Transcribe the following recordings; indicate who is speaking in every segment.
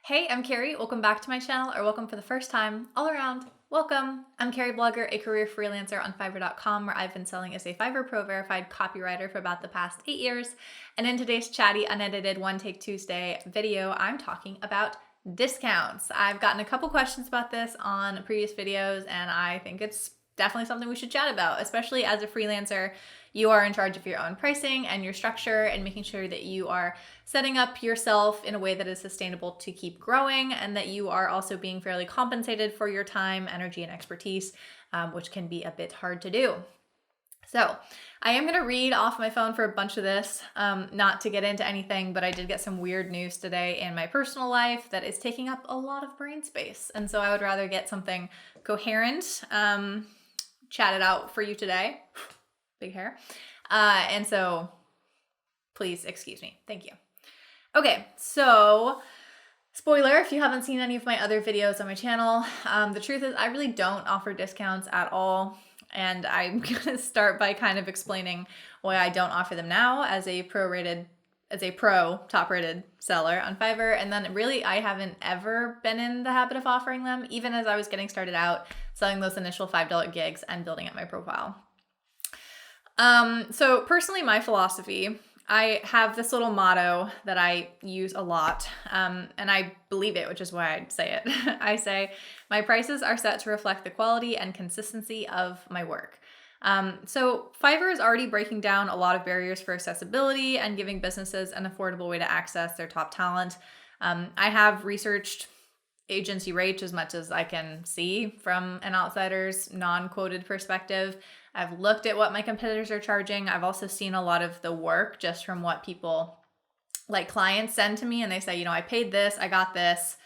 Speaker 1: Hey, I'm Carrie. Welcome back to my channel, or welcome for the first time. All around, welcome. I'm Carrieblogger, a career freelancer on Fiverr.com, where I've been selling as a Fiverr Pro verified copywriter for about the past 8 years. And in today's chatty, unedited One Take Tuesday video, I'm talking about discounts. I've gotten a couple questions about this on previous videos, and I think it's definitely something we should chat about, especially as a freelancer. You are in charge of your own pricing and your structure and making sure that you are setting up yourself in a way that is sustainable to keep growing, and that you are also being fairly compensated for your time, energy, and expertise, which can be a bit hard to do. So I am going to read off my phone for a bunch of this, not to get into anything, but I did get some weird news today in my personal life that is taking up a lot of brain space. And so I would rather get something coherent chatted out for you today. Big hair. And so please excuse me. Thank you. Okay, so spoiler, if you haven't seen any of my other videos on my channel, the truth is I really don't offer discounts at all. And I'm gonna start by kind of explaining why I don't offer them now as a pro top-rated seller on Fiverr. And then really I haven't ever been in the habit of offering them, even as I was getting started out selling those initial $5 gigs and building up my profile. So personally, my philosophy, I have this little motto that I use a lot, and I believe it, which is why I say it. I say, my prices are set to reflect the quality and consistency of my work. So Fiverr is already breaking down a lot of barriers for accessibility and giving businesses an affordable way to access their top talent. I have researched agency rates as much as I can see from an outsider's non-quoted perspective. I've looked at what my competitors are charging. I've also seen a lot of the work just from what people, like clients, send to me, and they say, I paid this, I got this,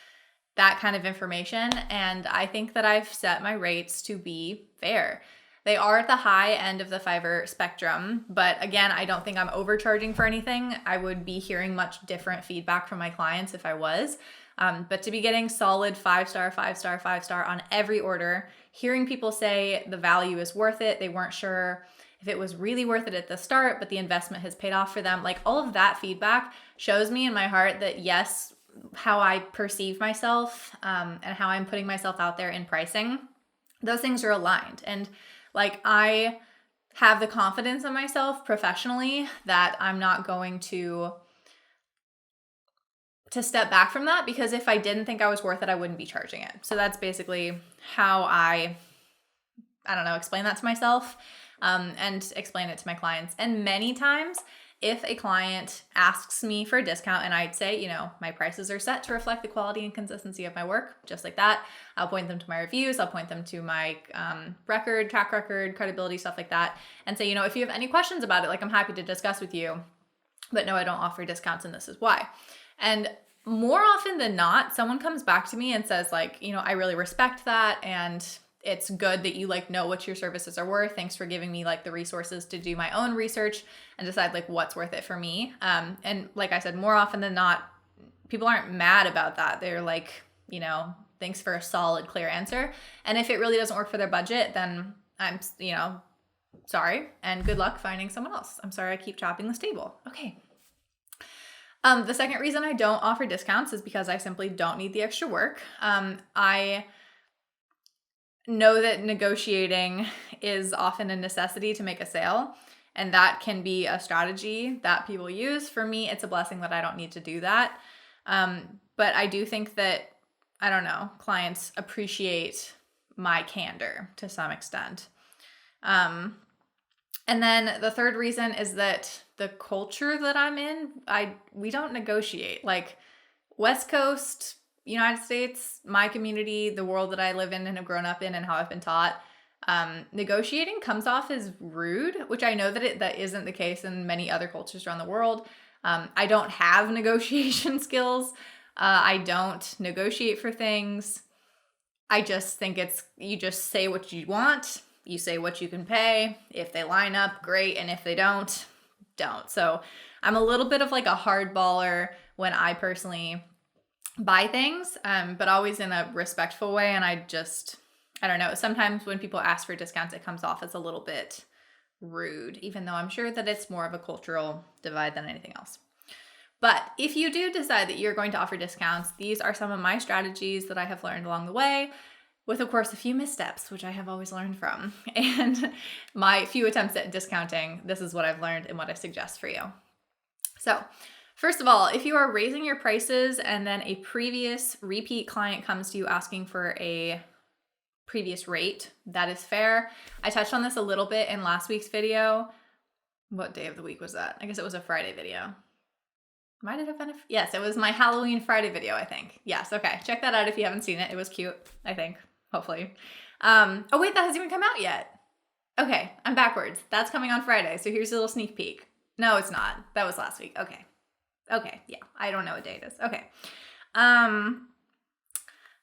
Speaker 1: that kind of information. And I think that I've set my rates to be fair. They are at the high end of the Fiverr spectrum, but again, I don't think I'm overcharging for anything. I would be hearing much different feedback from my clients if I was. But to be getting solid 5-star, 5-star, 5-star on every order, hearing people say the value is worth it, they weren't sure if it was really worth it at the start, but the investment has paid off for them. Like, all of that feedback shows me in my heart that yes, how I perceive myself and how I'm putting myself out there in pricing, those things are aligned. And like, I have the confidence in myself professionally that I'm not going to step back from that, because if I didn't think I was worth it, I wouldn't be charging it. So that's basically how I explain that to myself and explain it to my clients. And many times, if a client asks me for a discount and I'd say, my prices are set to reflect the quality and consistency of my work, just like that, I'll point them to my reviews, I'll point them to my track record, credibility, stuff like that, and say, if you have any questions about it, like, I'm happy to discuss with you, but no, I don't offer discounts, and this is why. And more often than not, someone comes back to me and says, like, I really respect that, and it's good that you know what your services are worth. Thanks for giving me the resources to do my own research and decide what's worth it for me. And like I said, more often than not, people aren't mad about that. They're like, thanks for a solid, clear answer. And if it really doesn't work for their budget, then I'm, sorry, and good luck finding someone else. I'm sorry I keep chopping this table. Okay. The second reason I don't offer discounts is because I simply don't need the extra work. I know that negotiating is often a necessity to make a sale, and that can be a strategy that people use. For me, it's a blessing that I don't need to do that. But I do think that, clients appreciate my candor to some extent. And then the third reason is that the culture that I'm in, we don't negotiate. Like, West Coast, United States, my community, the world that I live in and have grown up in and how I've been taught, negotiating comes off as rude, which I know that isn't the case in many other cultures around the world. I don't have negotiation skills. I don't negotiate for things. I just think you just say what you want. You say what you can pay. If they line up, great. And if they don't. So I'm a little bit of a hardballer when I personally buy things, but always in a respectful way. And I don't know. Sometimes when people ask for discounts, it comes off as a little bit rude, even though I'm sure that it's more of a cultural divide than anything else. But if you do decide that you're going to offer discounts, these are some of my strategies that I have learned along the way, with, of course, a few missteps, which I have always learned from. And my few attempts at discounting, this is what I've learned and what I suggest for you. So, first of all, if you are raising your prices and then a previous repeat client comes to you asking for a previous rate, that is fair. I touched on this a little bit in last week's video. What day of the week was that? I guess it was a Friday video. Might it have been yes, it was my Halloween Friday video, I think. Yes, okay. Check that out if you haven't seen it. It was cute, I think. Hopefully. Oh wait, that hasn't even come out yet. Okay, I'm backwards. That's coming on Friday, so here's a little sneak peek. No, it's not. That was last week. Okay, yeah. I don't know what day it is. Okay.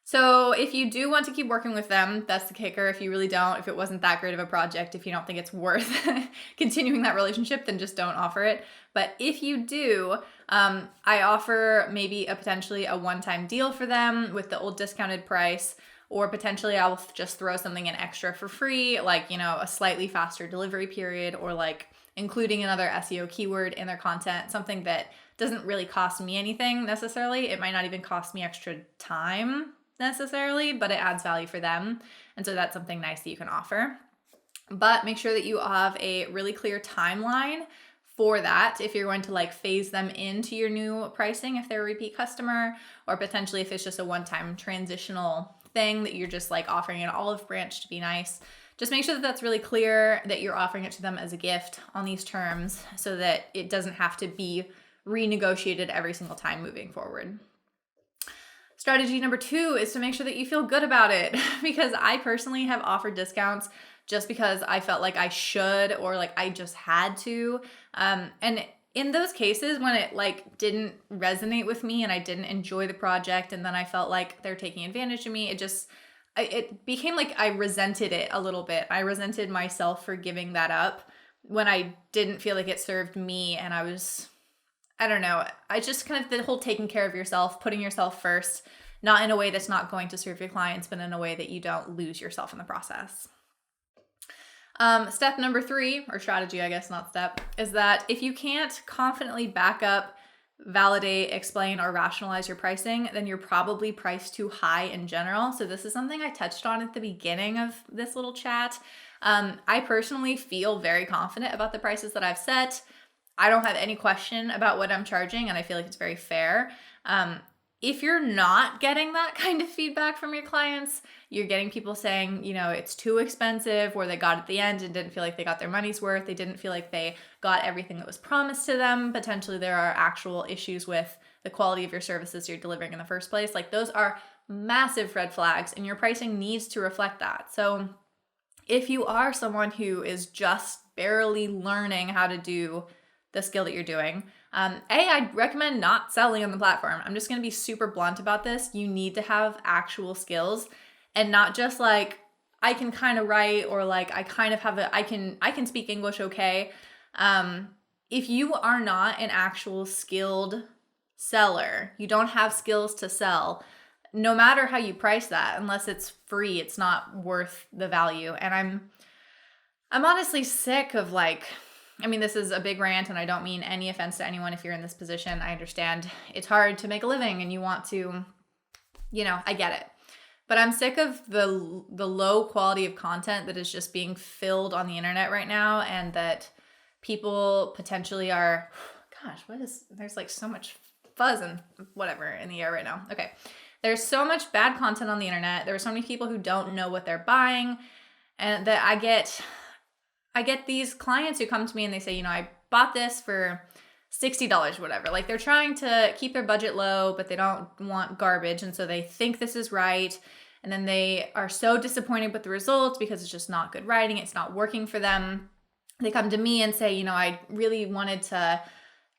Speaker 1: So if you do want to keep working with them, that's the kicker. If you really don't, if it wasn't that great of a project, if you don't think it's worth continuing that relationship, then just don't offer it. But if you do, I offer maybe potentially a one-time deal for them with the old discounted price, or potentially I'll just throw something in extra for free, like, a slightly faster delivery period, or like including another SEO keyword in their content, something that doesn't really cost me anything necessarily. It might not even cost me extra time necessarily, but it adds value for them. And so that's something nice that you can offer. But make sure that you have a really clear timeline for that if you're going to like phase them into your new pricing if they're a repeat customer, or potentially if it's just a one-time transitional thing that you're just like offering an olive branch to be nice. Just make sure that that's really clear, that you're offering it to them as a gift on these terms so that it doesn't have to be renegotiated every single time moving forward. Strategy number 2 is to make sure that you feel good about it, because I personally have offered discounts just because I felt like I should, or like I just had to. And in those cases when it like didn't resonate with me and I didn't enjoy the project, and then I felt like they're taking advantage of me, it became like I resented it a little bit. I resented myself for giving that up when I didn't feel like it served me, and I don't know. I just kind of the whole taking care of yourself, putting yourself first, not in a way that's not going to serve your clients, but in a way that you don't lose yourself in the process. Step number 3, or strategy, I guess, not step, is that if you can't confidently back up, validate, explain, or rationalize your pricing, then you're probably priced too high in general. So this is something I touched on at the beginning of this little chat. I personally feel very confident about the prices that I've set. I don't have any question about what I'm charging, and I feel like it's very fair. If you're not getting that kind of feedback from your clients, you're getting people saying, it's too expensive, or they got at the end and didn't feel like they got their money's worth. They didn't feel like they got everything that was promised to them. Potentially there are actual issues with the quality of your services you're delivering in the first place. Like, those are massive red flags, and your pricing needs to reflect that. So if you are someone who is just barely learning how to do the skill that you're doing, I'd recommend not selling on the platform. I'm just going to be super blunt about this. You need to have actual skills, and not just like, I can kind of write, or like I kind of have I can speak English okay. If you are not an actual skilled seller, you don't have skills to sell, no matter how you price that, unless it's free, it's not worth the value. And I'm honestly sick of this is a big rant, and I don't mean any offense to anyone if you're in this position. I understand it's hard to make a living and you want to, I get it. But I'm sick of the low quality of content that is just being filled on the internet right now, and that people potentially are, there's like so much fuzz and whatever in the air right now. Okay. There's so much bad content on the internet. There are so many people who don't know what they're buying, and that I get these clients who come to me and they say, I bought this for $60, whatever. Like, they're trying to keep their budget low, but they don't want garbage. And so they think this is right. And then they are so disappointed with the results because it's just not good writing. It's not working for them. They come to me and say, I really wanted to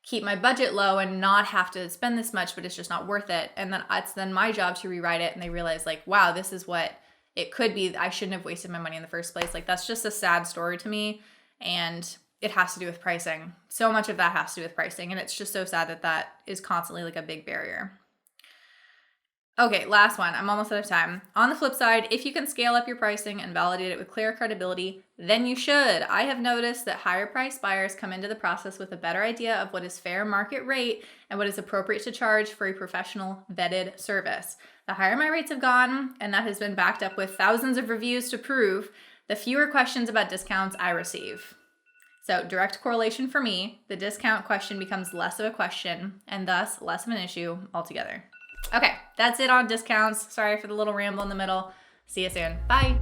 Speaker 1: keep my budget low and not have to spend this much, but it's just not worth it. And then it's then my job to rewrite it. And they realize like, wow, this is what it could be. I shouldn't have wasted my money in the first place. Like, that's just a sad story to me. And it has to do with pricing. So much of that has to do with pricing. And it's just so sad that that is constantly like a big barrier. Okay, last one. I'm almost out of time. On the flip side, if you can scale up your pricing and validate it with clear credibility, then you should. I have noticed that higher priced buyers come into the process with a better idea of what is fair market rate and what is appropriate to charge for a professional vetted service. The higher my rates have gone, and that has been backed up with thousands of reviews to prove, the fewer questions about discounts I receive. So direct correlation for me, the discount question becomes less of a question and thus less of an issue altogether. Okay, that's it on discounts. Sorry for the little ramble in the middle. See you soon. Bye.